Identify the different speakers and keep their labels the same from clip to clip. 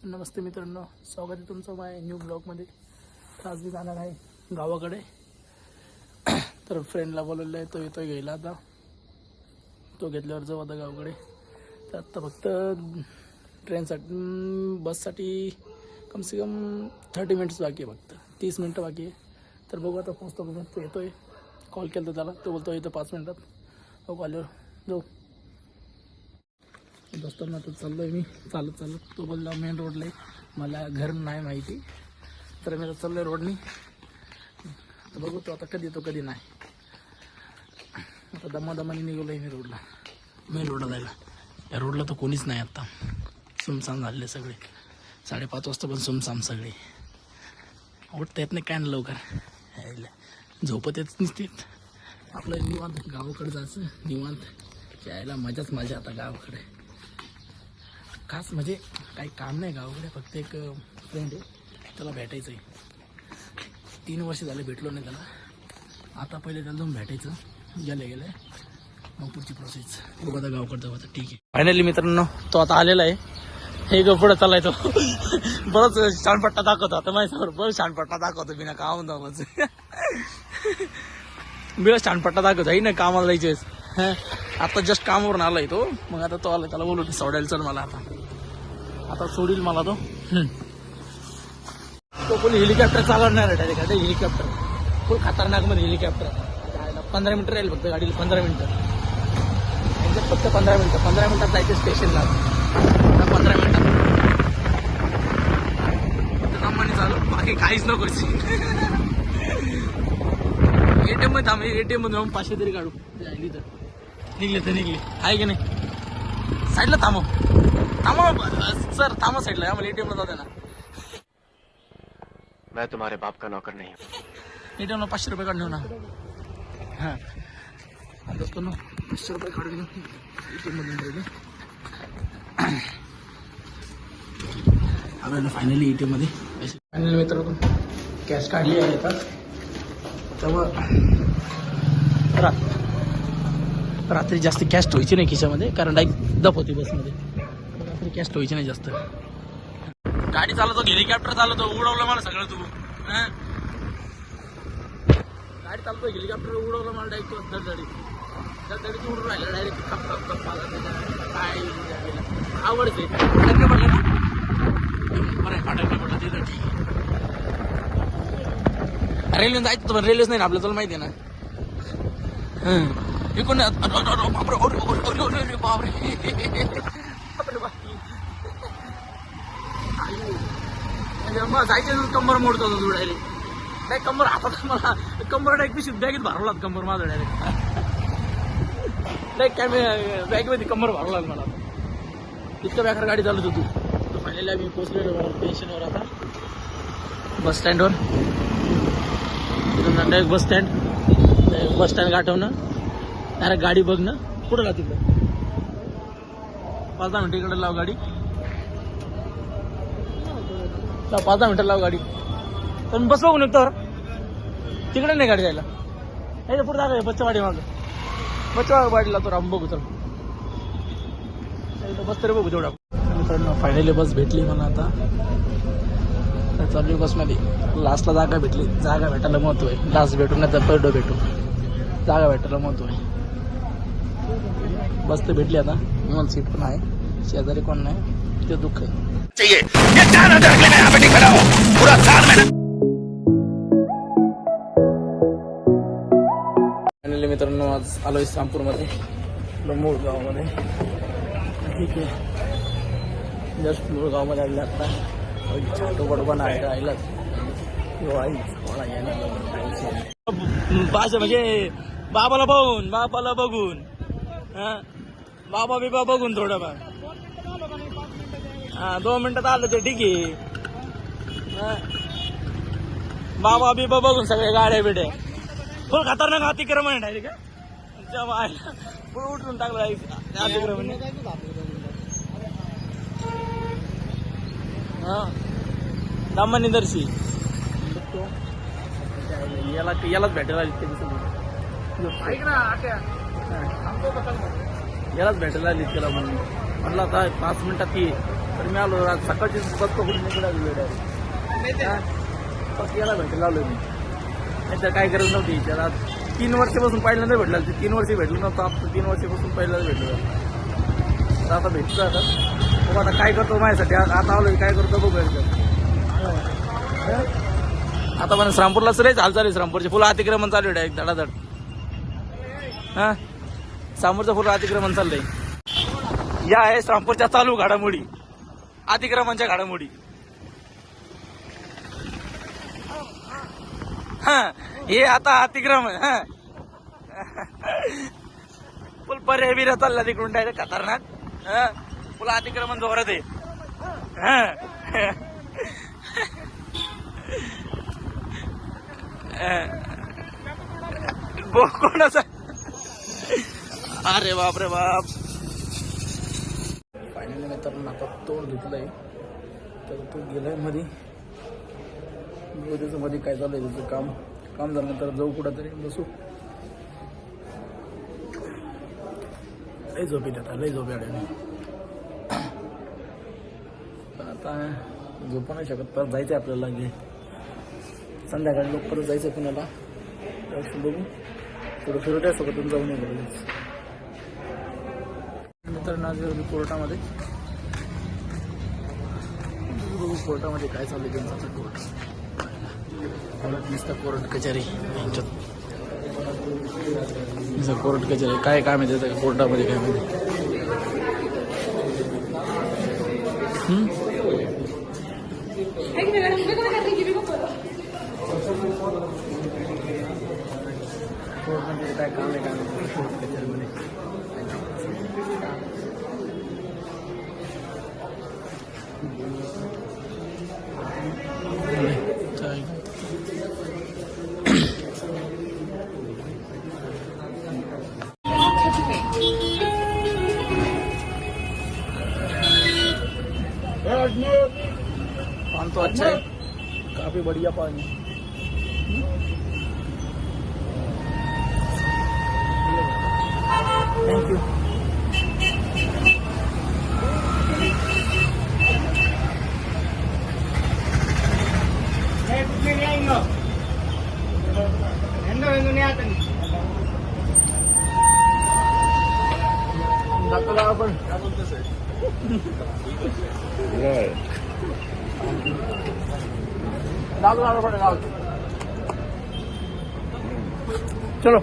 Speaker 1: नमस्ते मित्रांनो, स्वागत आहे तुमचं माझ्या न्यू ब्लॉगमध्ये. तर आज मी जाणार आहे गावाकडे. तर फ्रेंडला बोलवलं आहे, तो येतोय घ्यायला. आता तो घेतल्यावर जाऊ आता गावाकडे. तर आत्ता फक्त ट्रेनसाठी बससाठी कमसे कम 30 मिनिट्स बाकी आहे, फक्त 30 मिनटं बाकी आहे. तर बघू आता पोचतो करून. तो येतोय, कॉल केला तर त्याला, तो बोलतो येतो 5 मिनटात. बघू आल्यावर जाऊ. दोस्तांना आता चाललो आहे मी चालत. तो बोलला मेन रोडला आहे, मला घर नाही माहिती, तर मी आता चाललो आहे रोडनी. तर बघू तो आता कधी येतो कधी नाही. आता दमादमाने निघालो आहे मी रोडला, मेन रोडला जायला. या रोडला तर कोणीच नाही आत्ता, सुमसाम झाले सगळे. 5:30 वाजता पण सुमसाम सगळे. उठता येत नाही काय ना लवकर, झोपत येत नसते. आपलं निवांत गावाकडे जायचं, निवांत यायला मजाच मजा. आता गावाकडे खास म्हणजे काही काम नाही गावाकडे, फक्त एक फ्रेंड आहे, त्याला भेटायचं आहे. 3 वर्ष झाले भेटलो नाही त्याला. आता पहिले त्याला जाऊन भेटायचं, गेलं मग पुढची प्रोसेस. बघू आता गावाकडे जाऊ. आता ठीक आहे. फायनली मित्रांनो तो आता आलेला आहे. हे ग पुढं चाललाय तो. बरंच छानपट्टा दाखवतो आता माझ्यासमोर, बरंच छानपट्टा दाखवतो बिना काम दाखवच. बिळच छानपट्टा दाखवतो आहे ना कामाला जायचे. आता जस्ट कामावरून आलाय तो. मग आता तो आला, त्याला बोलू सोडायला चल मला. आता सोडील मला तो. तो कोणी हेलिकॉप्टर चालवणार आहे डायरेक्ट. हेलिकॉप्टर फुल खतरनाक मध्ये हेलिकॉप्टर. 15 मिनिटं राहील फक्त गाडीला, 15 मिनिटं फक्त 15 मिनिटात जायचं स्टेशनला. 15 मिनिटात फक्त थांबाने चालू, बाकी काहीच नको. ATM मध्ये थांब, ATM मध्ये जाऊन 500 तरी काढू. निघले आहे की नाही. साईडला थांबव सर, थांबा साईडला. आम्हाला ATM ला जाते ना.
Speaker 2: मैं तुम्हारे बाप का नौकर नहीं हूँ.
Speaker 1: ATM ला 500 रुपये काढून ना. हां दोस्तो ना, 500 रुपये काढून घेऊ ATM मधून. आम्हाला फायनली ATM मध्ये फायनली मित्रांनो कॅश काढली आहे. आता त्यामुळं रात्री जास्त कॅश ठेवायची नाही खिशामध्ये, कारण डायरेक्ट दप होती बसमध्ये. रात्री कॅश ठेवायची नाही जास्त. गाडी चालवतो, हेलिकॉप्टर चालवतो, उडवलं मला सगळं तू. गाडी चालवतो, हेलिकॉप्टर उडवलं मला डायरेक्ट. धडधडीत उडून राहिलं डायरेक्ट. काय आवडते बरं फाटायला पडलं तिथं. ठीक आहे, रेल्वे जायचं पण रेल्वेच नाही ना आपलं, तुला माहिती आहे ना. इकडून मग जायचं कंबर मोडतो तू डायरेक्ट. डायरेक्ट कंबर हातात मला, कंबर डायरेक्ट पिशवीत बॅगेत भरवला कंबर माझं डायरेक्ट. डायरेक्ट बॅगमध्ये कंबर भरवला मला. इतकं बेकार गाडी चालवत होती. तर फायनली आम्ही पोचलेलो स्टेशनवर. आता बस स्टँडवर डायरेक्ट बस स्टँड गाठवणं, डायरेक्ट गाडी बघणं कुठं ला तिकडं. 5-10 मिनिटं इकडे लाव गाडी, 5-10 मिनिटं लाव गाडी. तर बस बघून येतो तिकडे नाही गाडी जायला. नाही तर पुढे जागा बसच्या वाडी मागं, बसच्या वाडीला तो राम बघू. चल बस तरी बघू तेवढा. मित्रांनो फायनली बस भेटली मला. आता चालू बसमध्ये. लास्टला जागा भेटली. जागा भेटायला महत्व आहे. लास्ट भेटू नाही तर पहिलं भेटू, जागा भेटायला महत्व आहे. बस तर भेटली. आता निवांत सीट पण आहे, शेजारी कोण नाही, ते दुःख आहे. फायनली मित्रांनो आज आलोय सामपूरमध्ये, मूळ गावामध्ये. ठीक आहे, जस्ट मूळ गावामध्ये आले. आता छोटो बडबन आहे राहिलाच भाषा म्हणजे बाबाला बघून, बाबा बिबा बघून थोडंफार. 2 मिनिटात आलं तर ठीक आहे. बाबा बिबा बघून सगळे गाड्या बिड्या फुल खतरनाक अतिक्रमण डायरेक्ट. पुढे उठून टाकलं अतिक्रमण. दामानी दर्शी यालाच भेटायला यालाच भेटायला आली त्याला. म्हणलं आता 5 मिनिटात ती तर मी आलो आज सकाळची बस पकडून निघाली वेळ फक्त याला भेटायला लावलं मी नाही तर काय गरज नव्हती त्याला 3 वर्षापासून पहिल्यांदा भेटला ते 3 वर्ष भेटलं नव्हतं आता 3 वर्षापासून पहिल्यांदा भेटलं तर आता भेटतो आता मग आता काय करतो माझ्यासाठी आता आलो काय करतो बघू आता पण श्रामपूरलाच रे हाल चालू आहे श्रामपूरचे फुलं अतिक्रमण चालू आहे डायरेक्ट धडाधड हां श्रामपूरचं फुलं अतिक्रमण चाललंय या आहे श्रामपूरच्या चालू घडामोडी अतिक्रमणच्या घडामोडी हा हे आता अतिक्रमण हा फुल पर्याय बिर्या चालला तिकडून डायरेक्ट खतरनाक फुलं अतिक्रमण जोरात आहे कोणाचा अरे बाप रे बाप फायनली मित्रांनो आता तोंड धुतलंय तर तो गेलाय मध्ये त्याचं मध्ये काय चालू आहे त्याचं काम झाल्यानंतर जाऊ कुठं तरी बसू लय झोप येते आता लय झोप येते पण आता झोपू नाही शकत परत जायचं आपल्याला संध्याकाळी लोक परत जायचं पुण्याला बघू थोडं फिरत आहे सोबतून जाऊ नये बघू मित्रांनो आज कोर्टामध्ये बघू कोर्टामध्ये काय चालू आहे त्यांचं कोर्ट नुसतं कोर्ट कचेरी यांच्यात कोर्ट कचेरी काय माहिती कोर्टामध्ये काय माहिती कोर्टमध्ये काय काम आहे काय कोर्ट कचेरीमध्ये पानी तो अच्छा है काफी बढ़िया पानी थैंक यू आपण काय बोलतोस चलो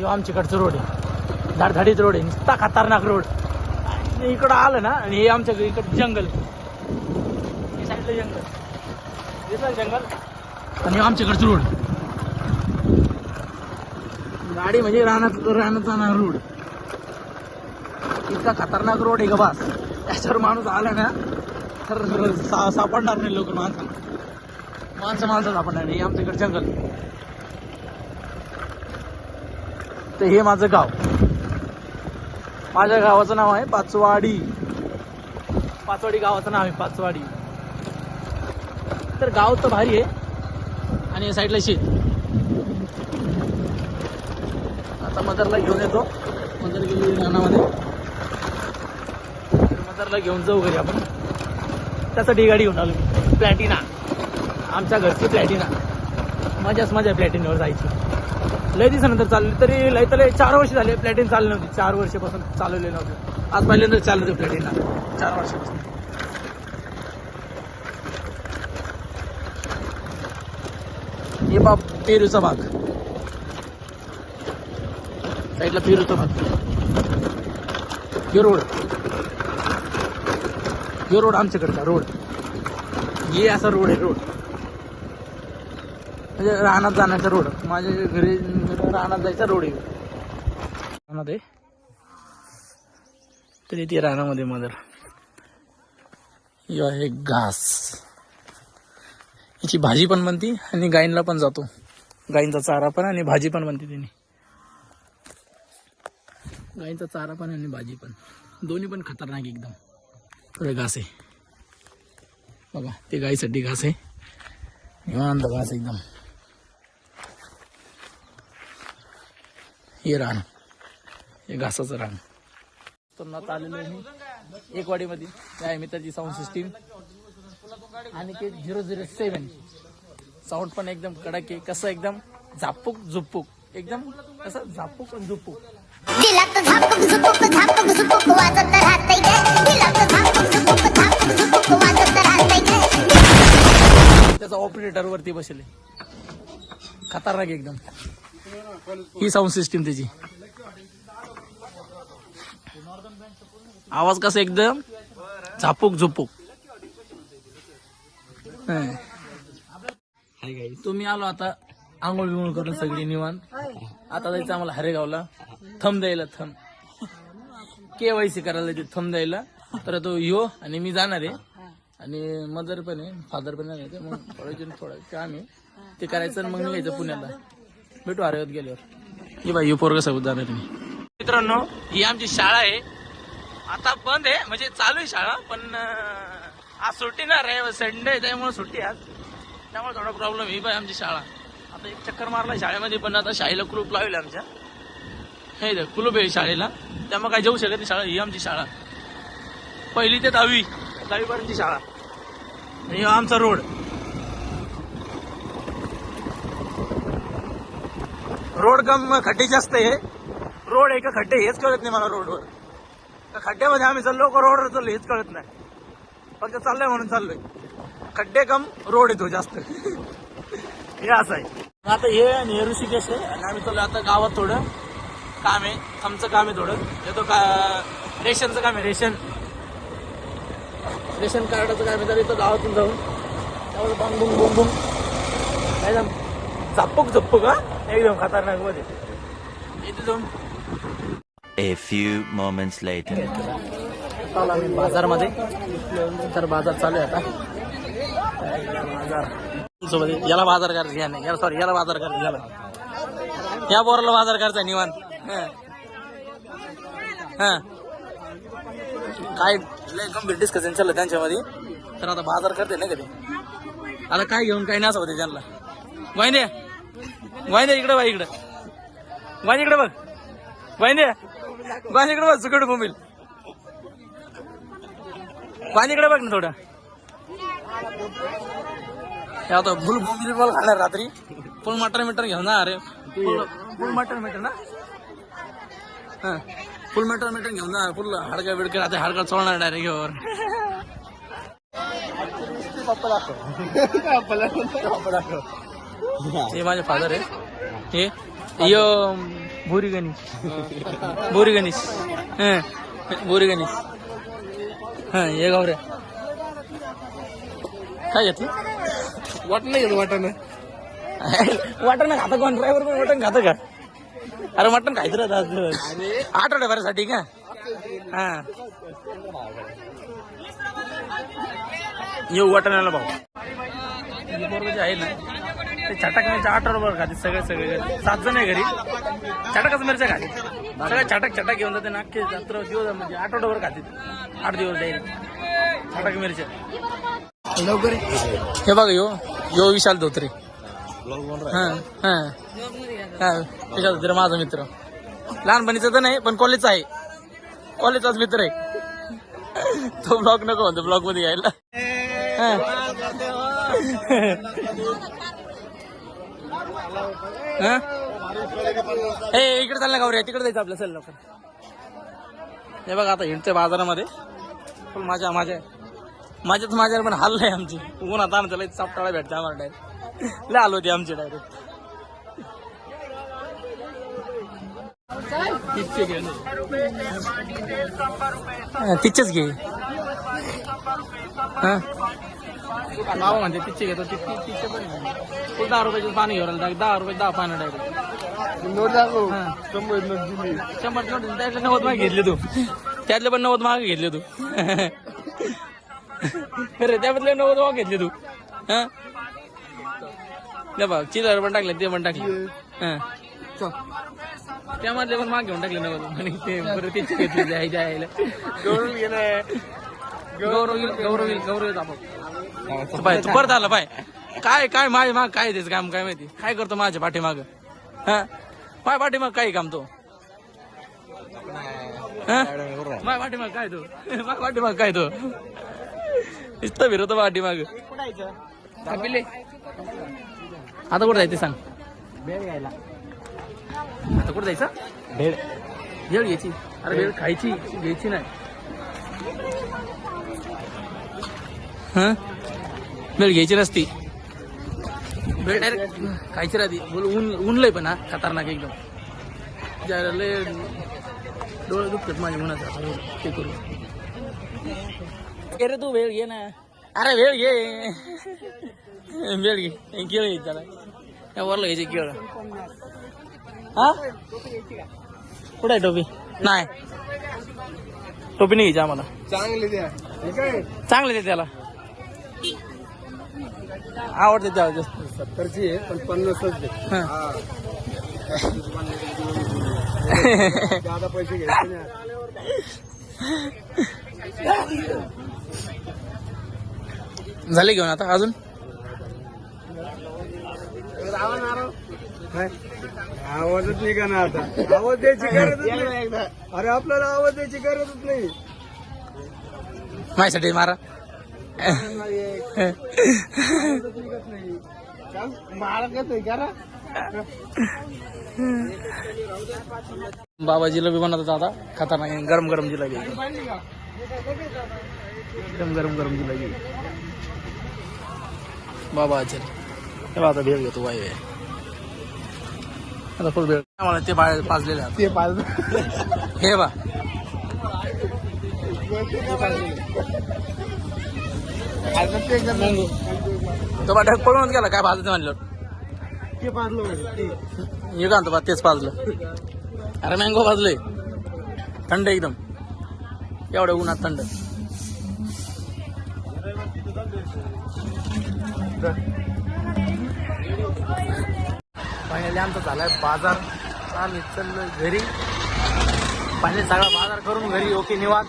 Speaker 1: यो आमच्याकडचं रोड आहे झाडझाडीच रोड आहे नुसता खतरनाक रोड इकडं आलं ना आणि हे आमच्या इकडं जंगल हे साईडला जंगल दिसलं जंगल आणि आमच्याकडचं रोड गाडी म्हणजे रानात जाणार रोड इतका खतरनाक रोड आहे का बस त्याच्यावर माणूस आला ना तर सापडणार नाही लोक माणसं सापडणार नाही आमच्याकडे जंगल तर हे माझं गाव माझ्या गावाचं नाव आहे पाचवाडी गावाचं नाव आहे पाचवाडी तर गाव तर भारी आहे आणि या साईडला शेत आता मदरला घेऊन येतो मदर गेली रानामध्ये मदरला घेऊन जाऊ घरी आपण त्यासाठी गाडी घेऊन आलो प्लॅटिना आमच्या घरची प्लॅटिना मजाच मजा प्लॅटिनावर जायची लय दिवसानंतर चालली तरी लय तर 4 वर्ष झाले प्लॅटिन चालली नव्हती 4 वर्षापासून चालवले नव्हते आज पहिल्यांदा चाललं होतं प्लॅटिना 4 वर्षापासून हे बाप पेरूचा भाग साईडला पेरूचा भाग हे रोड आमच्याकडचा रोड हे असा रोड आहे रोड म्हणजे रानात जाण्याचा रोड माझ्या घरी रानात जायचा रोड आहे रानात आहे तर इथे रानामध्ये मदर हे आहे घास याची भाजी पण बनती आणि गायींना पण जातो गायींचा चारा पण आणि भाजी पण बनते त्यांनी गायींचा चारा पण आणि भाजी पण दोन्ही पण खतरनाक एकदम थोडे घास आहे बघा ते गायीसाठी घास आहे निवांत घास एकदम हे रान हे घासाचं रान तर आलेलं आहे एक वाडीमध्ये त्या आहे मित्राची साऊंड सिस्टीम. आणि ते 007 साऊंड पण एकदम कडक आहे. कसं एकदम झापूक झुपूक एकदम कसं झापूक आणि झुपूक.
Speaker 3: दिलात झापूक झुपूक झापूक झुपूक वाजत राहतंय ग. दिलात झापूक झुपूक झापूक झुपूक वाजत राहतंय ग.
Speaker 1: त्याचा ऑपरेटर वरती बसले. खतरनाक एकदम ही साऊंड सिस्टीम त्याची. आवाज कसा एकदम झापूक झुपूक. तुम्ही आलो आता आंघोळ बिंघोळ करून सगळी निवांत. आता जायचं आम्हाला हरेगावला थंब द्यायला. थंब KYC करायला ते थंब द्यायला. तर तो यो आणि मी जाणार आहे. आणि मदर पण आहे फादर पण आहे. मग थोडं काम आहे ते करायचं आणि मग निघायचं पुण्याला. भेटू हरेगावात गेल्यावर. हे बाई यो पोरग सोबत जाणार मी. मित्रांनो ही आमची शाळा आहे. आता बंद आहे म्हणजे चालू आहे शाळा पण आज सुट्टी ना रे संडे त्यामुळे सुट्टी आज. त्यामुळे थोडा प्रॉब्लेम ही बाई आमची शाळा. आता एक चक्कर मारला शाळेमध्ये पण आता शाळेला कुलूप लावले आमच्या. हे कुलूप आहे शाळेला त्यामुळे काय जाऊ शकत नाही शाळा. ही आमची शाळा 1ली ते 10वी पर्यंतची शाळा. आणि आमचा रोड कम खड्डे जास्त आहे. रोड आहे का खड्डे हेच कळत नाही मला. रोडवर खड्ड्यामध्ये आम्ही चाललो का रोडवर चाललो हेच कळत नाही. फक्त चाललोय म्हणून चाललोय. खड्डे कम रोड येतो जास्त हे असं आहे. आता हे आणि हे ऋषिकेश आहे. आणि आम्ही चाललो आता गावात थोडं काम आहे. आमचं काम आहे थोडं. येतो का रेशनचं काम आहे. रेशन कार्डाचं काम आहे. तर येतो गावातून जाऊन त्यामुळे बंग बुंग बुंग बुंग एकदम झप्पूक हा एकदम खतरनाक मध्ये इथे जाऊन.
Speaker 4: A few moments later.
Speaker 1: चालू आम्ही बाजारमध्ये. तर बाजार चालू आहे आता. बाजार सोबत याला बाजार करायचं या नाही सॉरी याला बाजार करायचं याला या बोराला बाजार करायचा निवांत. काय लय गंभीर डिस्कशन चाललं त्यांच्यामध्ये. तर आता बाजार करते ना कधी. आता काय घेऊन काय नाही होते त्यांना. वाईंदे इकडे बघ. इकडे बघ. वाईंदे इकडे बघ. सुकट बोंबील इकडे बघ ना थोडं. आता फुल बोंबील बॉल खाणार रात्री. फुल मटर घेऊन ना. अरे फुल मटर ना. फुल मटर घेऊन ना. फुल हाडका बिडका आता हाडका चोळणार डायरेक्ट घेऊन. हे माझे फादर आहे. हे यो भुरी गणेश हे गावरे काय घेतलं. वाटण घेतो. वाटण खाता कोण ड्रायव्हर पण वाटण खातं का. अरे मटण खायचं राहत आठवड्याभरासाठी का. येऊ वाटणाला भाऊ बरोबर जे आहे ना ते छटाक मिरच्या आठवड्याभर खाते. सगळे 7 जण आहे घरी. छटाकच मिरच्या खाते. सगळ्या छटाक घेऊन जाते. नाके रात्र दिवस म्हणजे आठवड्याभर खाते. 8 दिवस जाईल छटाक मिरच्या लवकर. हे बघा यो विशाल धोत्रे. विशाल धोत्रे माझा मित्र. लहानपणीचा तर नाही पण कॉलेजचा आहे. कॉलेजचाच मित्र आहे. तो ब्लॉग नको म्हणतो ब्लॉग मध्ये यायला. इकडे चालला गावरे तिकडे जायचं आपल्या. चल लवकर. हे बघा आता हिंडते बाजारामध्ये. पण माझ्यात पण हाल नाही आमची. उन्हात आण त्याला चापटाळा भेटते आम्हाला डायरेक्ट. लय हाल होती आमची डायरेक्ट. तिचेच घे. मावा म्हणते तिचे घेतो. तिचे पण 10 रुपयाचे पाणी घेऊन 10 रुपये 10 पाणी डायरेक्ट. 100 नोट त्यातले 90 मागे घेतले तू. त्यातले पण 90 मागे घेतले तू. अरे त्याबद्दल 90 मागे घेतले तू. बघ चिल्लर पण टाकले ते पण टाकले. त्यामधले पण माग घेऊन टाकले 90 आणि ते बरं तिचे घेतले जायला. गौरव बाय तू परत आला बाय. काय माझ्या माग काय त्याचं काम काय माहिती. काय करतो माझ्या पाठीमाग. माझ्या पाठीमाग काही काम तो. माय पाठीमाग काय तो माय पाठीमाग काय तो इथं फिरवतो पाठीमाग पिले आता कुठं जायचं सांग आता कुठं जायचं भेळ घ्यायची अरे भेळ खायची घ्यायची नाही हा भेळ घ्यायची नसती भेळ डायरेक्ट खायची राहती बोल ऊन लय पण हा खतरनाक एकदम ज्याला लय डोळे दुखतात माझ्या उन्हाचा ते करू रे तू भेळ घे ना अरे भेळ घे भेळ घे केळ घे त्याला त्या वरला घ्यायची केळ हा कुठं आहे टोपी नाही टोपी नाही घ्यायची आम्हाला चांगले दे त्याला आवडते त्याला जास्त
Speaker 5: 70ची आहे पण 50च दे ज्यादा पैसे घ्यायचे नाही
Speaker 1: झाले घेऊन आता अजून
Speaker 5: आवाजच निघा ना आता आवाज द्यायची गरजच नाही अरे आपल्याला आवाज द्यायची गरजच नाही
Speaker 1: माझ्यासाठी मारा बाबा जिलेबी बनवतात आता खतरनाक गरम गरम जिलेबी एकदम गरम गरम जिलेबी बाबा चल तेव्हा आता भेळ घेतो वाय आता फुल भेळ मला ते पाजलेले
Speaker 5: ते पाच
Speaker 1: हे बा तो बा ढग पळूनच गेला काय भाजत म्हणलं
Speaker 5: ते पाजलं
Speaker 1: हे का बा तेच पाजलं अरे मँगो भाजलंय थंड एकदम एवढ्या उन्हात थंड फायनली आमचा झालाय बाजार आम्ही चाललोय घरी फायनली सगळा बाजार करून घरी ओके निवांत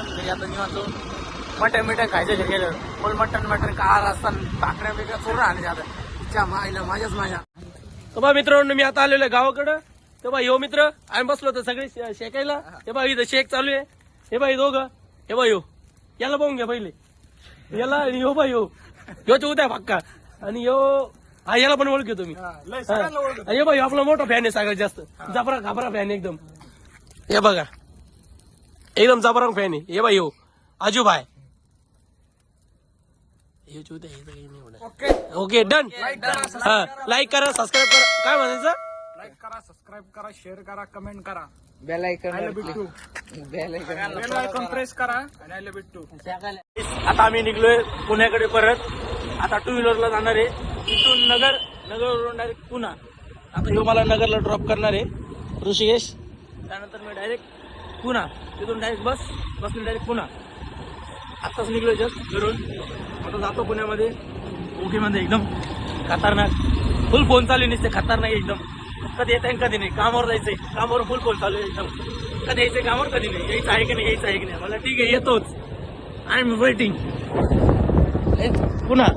Speaker 1: घरी आता निवांत मटन मिठन खायचं गेलं फुल मटन कार असताना भाकऱ्या बिकऱ्या पूर्ण आले आता तिच्या मायला माझ्याच माझ्या
Speaker 6: बा मित्रांनो मी आता आलेलो आहे गावाकडं तेव्हा यो मित्र आम्ही बसलो होतो सगळे शेकायला हे बा इथं शेक चालू आहे हे बाई दोघं हे बा यो याला पाहून घ्या पहिले याला आणि यो बा यो तो उद्या पक्का आणि यो हा याला पण ओळखतो तुम्ही हे बा आपला मोठा फॅन आहे सगळ्यात जास्त जबरा घाबरा फॅन एकदम हे बघा एकदम जबरांग फॅन आहे हे बा यो आजूभाई ओके डन हा लाईक करा सबस्क्राईब करा काय म्हणायचं
Speaker 5: लाईक करा सबस्क्राईब करा शेअर करा कमेंट करा
Speaker 6: बेल आयकॉन
Speaker 5: प्रेस करा आणि बिट्टू
Speaker 1: आता आम्ही निघलोय पुण्याकडे परत आता टू व्हीलरला जाणार आहे तिथून नगरवरून डायरेक्ट पुणा आता ह्यो मला नगरला ड्रॉप करणार आहे ऋषिकेश त्यानंतर मी डायरेक्ट पुणा तिथून डायरेक्ट बसने डायरेक्ट पुणा आताच निघलोय जस्ट घरून आता जातो पुण्यामध्ये ओकेमध्ये एकदम खतरनाक फुल फोन चालू नसते खतरनाक एकदम कधी येत आहे कधी नाही कामावर जायचंय कामावर फुल फोन चालू आहे एकदम कधी यायचंय कामावर कधी नाही यायचं आहे की नाही यायचं आहे की नाही मला ठीक आहे येतोच आय एम वेटिंग पुन्हा